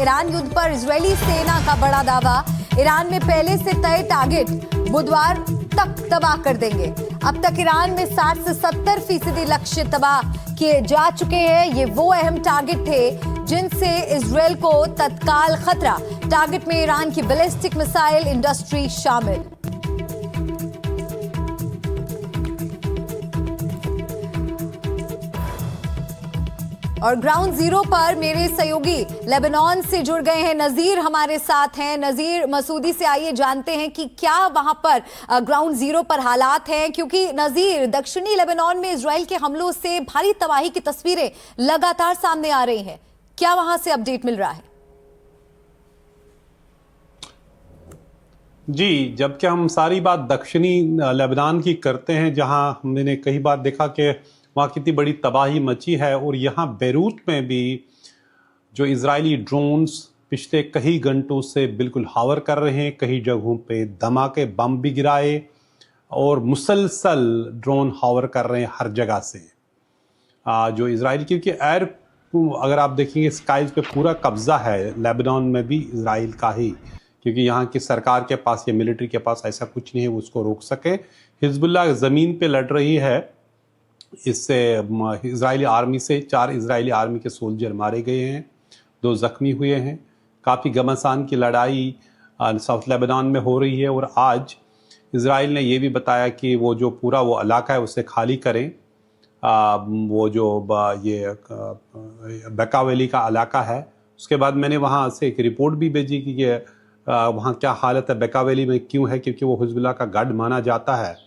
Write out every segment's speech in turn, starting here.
Iran युद्ध पर Israeli सेना का बड़ा दावा। ईरान में पहले से तय टारगेट बुधवार तक तबाह कर देंगे। अब तक ईरान में 60 से 70% लक्ष्य तबाह किए जा चुके हैं। ये वो अहम टारगेट थे जिनसे इजरायल को तत्काल खतरा। टारगेट में ईरान की बैलिस्टिक मिसाइल इंडस्ट्री शामिल। और ग्राउंड जीरो पर मेरे सहयोगी लेबनान से जुड़ गए हैं, नजीर हमारे साथ हैं। नजीर, मसूदी से आइए जानते हैं कि क्या वहां पर ग्राउंड जीरो पर हालात हैं, क्योंकि नजीर दक्षिणी लेबनान में इजराइल के हमलों से भारी तबाही की तस्वीरें लगातार सामने आ रही हैं। क्या वहां से अपडेट मिल रहा है? जी, जबकि हम सारी बात दक्षिणी लेबनान की करते हैं, जहां हमने कई बार देखा कि वहाँ कितनी बड़ी तबाही मची है, और यहाँ बैरूत में भी जो इजरायली ड्रोन्स पिछले कई घंटों से बिल्कुल हावर कर रहे हैं। कई जगहों पे धमाके बम भी गिराए और मुसलसल ड्रोन हावर कर रहे हैं हर जगह से। जो इजराइल, क्योंकि एयर, अगर आप देखेंगे स्काइज पे पूरा कब्जा है लेबनान में भी इजराइल का ही, क्योंकि यहाँ की सरकार के पास या मिलिट्री के पास ऐसा कुछ नहीं है वो उसको रोक सके। हिजबुल्लाह ज़मीन पे लड़ रही है। इससे इजरायली आर्मी से 4 इजरायली आर्मी के सोल्जर मारे गए हैं, 2 जख्मी हुए हैं। काफ़ी घमासान की लड़ाई साउथ लेबनान में हो रही है, और आज इजराइल ने ये भी बताया कि वो जो पूरा वो इलाका है उसे खाली करें। वो जो ये बेका वैली का इलाका है, उसके बाद मैंने वहाँ से एक रिपोर्ट भी भेजी कि ये वहाँ क्या हालत है, बेका वैली में क्यों है, क्योंकि वो हिजबुल्लाह का गढ़ माना जाता है।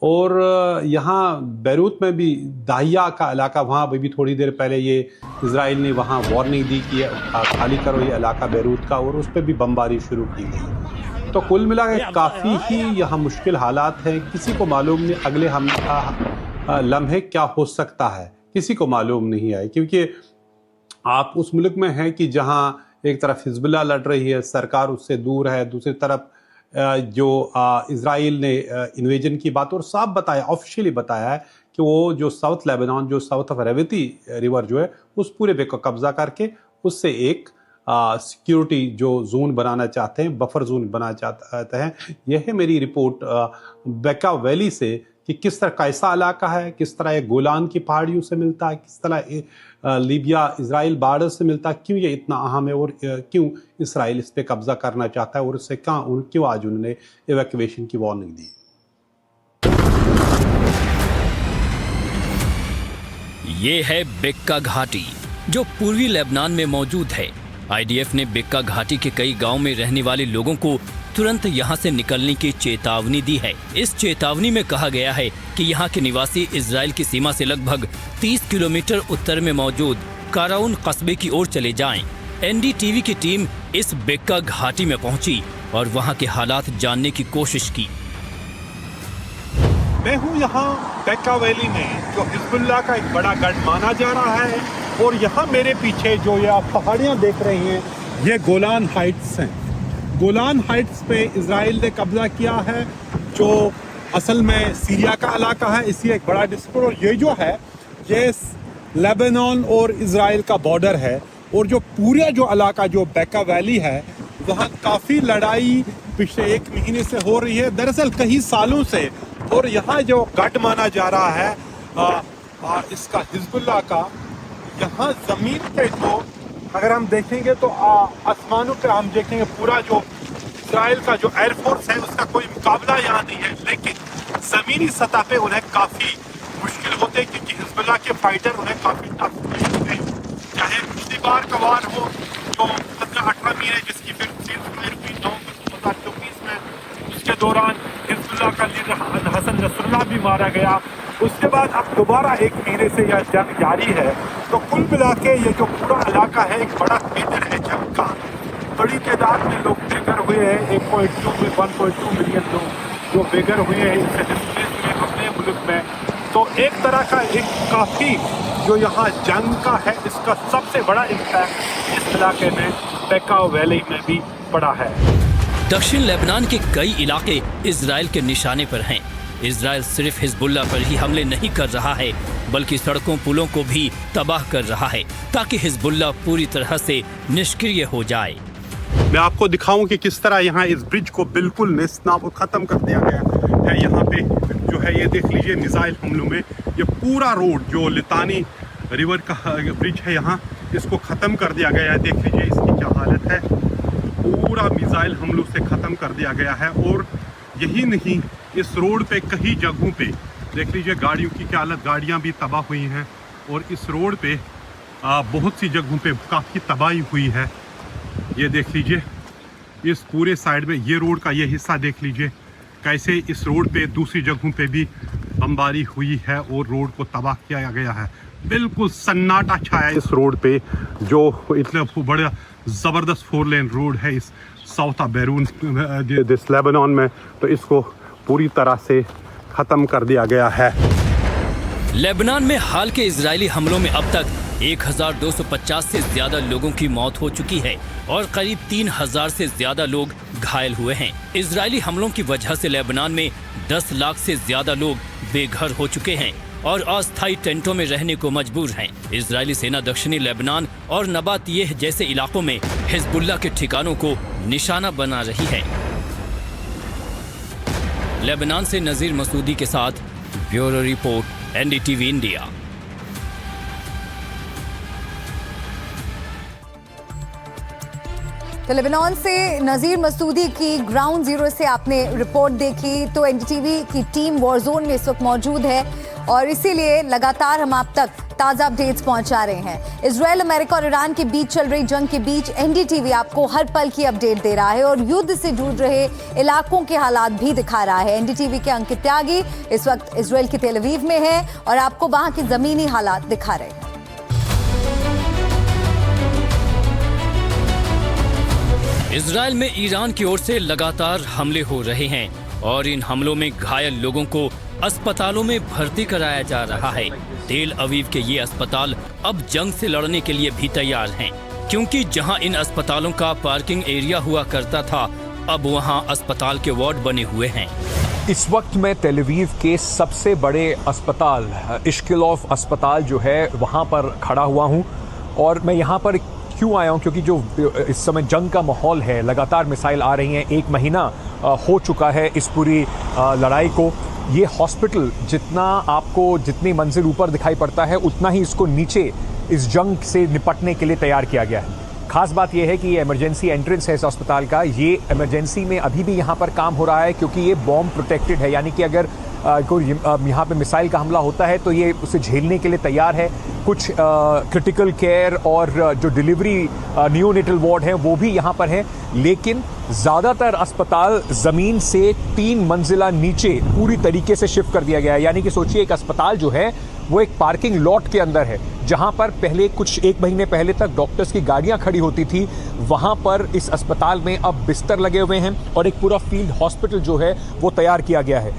और यहाँ बैरूत में भी दाहिया का इलाका, वहाँ भी थोड़ी देर पहले ये इजराइल ने वहाँ वार्निंग दी कि खाली करो ये इलाका बैरूत का, और उस पर भी बमबारी शुरू की गई। तो कुल मिला के काफ़ी ही यहाँ मुश्किल हालात हैं। किसी को मालूम नहीं अगले हम लम्हे क्या हो सकता है, किसी को मालूम नहीं है, क्योंकि आप उस मुल्क में हैं कि जहाँ एक तरफ हिजबुल्लाह लड़ रही है, सरकार उससे दूर है, दूसरी तरफ जो इजराइल ने इन्वेजन की बात और साफ बताया, ऑफिशियली बताया है कि वो जो साउथ लेबनान, जो साउथ ऑफ रेवती रिवर जो है उस पूरे पे को कब्जा करके उससे एक सिक्योरिटी जो जोन बनाना चाहते हैं, बफर जोन बनाना चाहते हैं। यह है मेरी रिपोर्ट बेका वैली से कि किस तरह कैसा इलाका है, किस तरह ये गोलान की पहाड़ियों से मिलता है, किस तरह लीबिया इजराइल बॉर्डर से मिलता है, क्यों ये इतना अहम है, और क्यों इसराइल इस पर कब्जा करना चाहता है, और इससे क्यों आज उन्होंने इवैक्यूएशन की वार्निंग दी। ये है बेक्का घाटी जो पूर्वी लेबनान में मौजूद है। आईडीएफ ने बेक्का घाटी के कई गांव में रहने वाले लोगों को तुरंत यहां से निकलने की चेतावनी दी है। इस चेतावनी में कहा गया है कि यहां के निवासी इजराइल की सीमा से लगभग 30 किलोमीटर उत्तर में मौजूद काराउन कस्बे की ओर चले जाएं। एनडीटीवी की टीम इस बेक्का घाटी में पहुंची और वहां के हालात जानने की कोशिश की। मैं हूं यहाँ बेका वैली में, जो हिजबुल्लाह का एक बड़ा गढ़ माना जा रहा है, और यहाँ मेरे पीछे जो ये आप पहाड़ियाँ देख रही हैं, ये गोलान हाइट्स हैं। गोलान हाइट्स पे इजराइल ने कब्जा किया है, जो असल में सीरिया का इलाका है। इसी एक बड़ा डिस्प्यूट, और ये जो है ये लेबनान और इजराइल का बॉर्डर है, और जो पूरा जो इलाका जो बेका वैली है वहाँ काफ़ी लड़ाई पिछले 1 महीने से हो रही है, दरअसल कई सालों से। और यहाँ जो गढ़ माना जा रहा है इसका हिजबुल्लाह का, यहाँ ज़मीन पे जो अगर हम देखेंगे तो आसमानों पे हम देखेंगे पूरा जो इजराइल का जो एयरफोर्स है उसका कोई मुकाबला यहाँ नहीं है, लेकिन ज़मीनी सतह पे उन्हें काफ़ी मुश्किल होते हैं, क्योंकि हिजबुल्लाह के फाइटर उन्हें काफ़ी टफ होते हैं। चाहे पिछली बार का वार हो जो 17-18 महीने जिसकी फिर हुई 2024 में, उसके दौरान हिजबुल्लाह का लीडर हसन नसरुल्लाह भी मारा गया। उसके बाद अब दोबारा 1 महीने से यह जंग जारी है। तो कुल मिला के ये जो पूरा इलाका है एक बड़ा थिएटर है जंग का। बड़ी तादाद में लोग बेघर हुए हैं, 1.2 मिलियन लोग जो बेघर हुए हैं, इससे डिस्प्लेस हुए अपने मुल्क में। तो एक तरह का एक काफ़ी जो यहाँ जंग का है इसका सबसे बड़ा इम्पैक्ट इस इलाके में बेका वैली में भी पड़ा है। दक्षिण लेबनान के कई इलाके इजराइल के निशाने पर हैं। इजराइल सिर्फ हिजबुल्लाह पर ही हमले नहीं कर रहा है, बल्कि सड़कों पुलों को भी तबाह कर रहा है ताकि हिजबुल्लाह पूरी तरह से निष्क्रिय हो जाए। मैं आपको दिखाऊं कि किस तरह यहाँ इस ब्रिज को बिल्कुल नेस्तनाबूद खत्म कर दिया गया है। यहाँ पे जो है ये देख लीजिए मिसाइल हमलों में ये पूरा रोड जो लितानी रिवर का ब्रिज है यहाँ इसको ख़त्म कर दिया गया है। देख लीजिए इसकी क्या हालत है, पूरा मिसाइल हमलों से ख़त्म कर दिया गया है। और यही नहीं, इस रोड पे कई जगहों पे देख लीजिए गाड़ियों की क्या हालत, गाड़ियाँ भी तबाह हुई हैं। और इस रोड पे बहुत सी जगहों पे काफ़ी तबाही हुई है। ये देख लीजिए इस पूरे साइड में ये रोड का ये हिस्सा देख लीजिए कैसे इस रोड पे दूसरी जगहों पे भी बमबारी हुई है और रोड को तबाह किया गया है। बिल्कुल सन्नाटा छाया इस रोड पे जो इतना बड़ा ज़बरदस्त 4 लेन रोड है इस साउथ बैरून दिस लेबनान में, तो इसको पूरी तरह से ख़त्म कर दिया गया है। लेबनान में हाल के इजरायली हमलों में अब तक 1250 से ज्यादा लोगों की मौत हो चुकी है और करीब 3000 से ज्यादा लोग घायल हुए हैं। इजरायली हमलों की वजह से लेबनान में 10 लाख से ज्यादा लोग बेघर हो चुके हैं और अस्थायी टेंटों में रहने को मजबूर हैं। इजरायली सेना दक्षिणी लेबनान और नबातियह जैसे इलाकों में हिजबुल्लाह के ठिकानों को निशाना बना रही है। लेबनान से नजीर मसूदी के साथ ब्यूरो रिपोर्ट, NDTV इंडिया। तो लेबनान से नज़ीर मसूदी की ग्राउंड जीरो से आपने रिपोर्ट देखी। तो NDTV की टीम वॉरजोन में इस वक्त मौजूद है और इसीलिए लगातार हम आप तक ताज़ा अपडेट्स पहुंचा रहे हैं। इजराइल, अमेरिका और ईरान के बीच चल रही जंग के बीच NDTV आपको हर पल की अपडेट दे रहा है और युद्ध से जूझ रहे इलाकों के हालात भी दिखा रहा है। NDTV के अंकित त्यागी इस वक्त इजराइल के तेल अवीव में है और आपको वहां के जमीनी हालात दिखा रहे हैं। इजराइल में ईरान की ओर से लगातार हमले हो रहे हैं और इन हमलों में घायल लोगों को अस्पतालों में भर्ती कराया जा रहा है। तेल अवीव के ये अस्पताल अब जंग से लड़ने के लिए भी तैयार हैं, क्योंकि जहां इन अस्पतालों का पार्किंग एरिया हुआ करता था, अब वहां अस्पताल के वार्ड बने हुए हैं। इस वक्त मैं तेल अवीव के सबसे बड़े अस्पताल इश्किलोफ अस्पताल जो है वहां पर खड़ा हुआ हूं और मैं यहां पर क्यों आया हूं, क्योंकि जो इस समय जंग का माहौल है, लगातार मिसाइल आ रही हैं। 1 महीना हो चुका है इस पूरी लड़ाई को। ये हॉस्पिटल जितनी मंजिल ऊपर दिखाई पड़ता है उतना ही इसको नीचे इस जंग से निपटने के लिए तैयार किया गया है। खास बात यह है कि ये इमरजेंसी एंट्रेंस है इस अस्पताल का। ये इमरजेंसी में अभी भी यहाँ पर काम हो रहा है क्योंकि ये बॉम्ब प्रोटेक्टेड है, यानी कि अगर कोई यहाँ पे मिसाइल का हमला होता है तो ये उसे झेलने के लिए तैयार है। कुछ क्रिटिकल केयर और जो डिलीवरी नियोनेटल वार्ड हैं वो भी यहाँ पर हैं, लेकिन ज़्यादातर अस्पताल ज़मीन से 3 मंजिला नीचे पूरी तरीके से शिफ्ट कर दिया गया है। यानी कि सोचिए एक अस्पताल जो है वो एक पार्किंग लॉट के अंदर है, जहां पर पहले कुछ 1 महीने पहले तक डॉक्टर्स की गाड़ियां खड़ी होती थी, वहां पर इस अस्पताल में अब बिस्तर लगे हुए हैं और एक पूरा फील्ड हॉस्पिटल जो है वो तैयार किया गया है।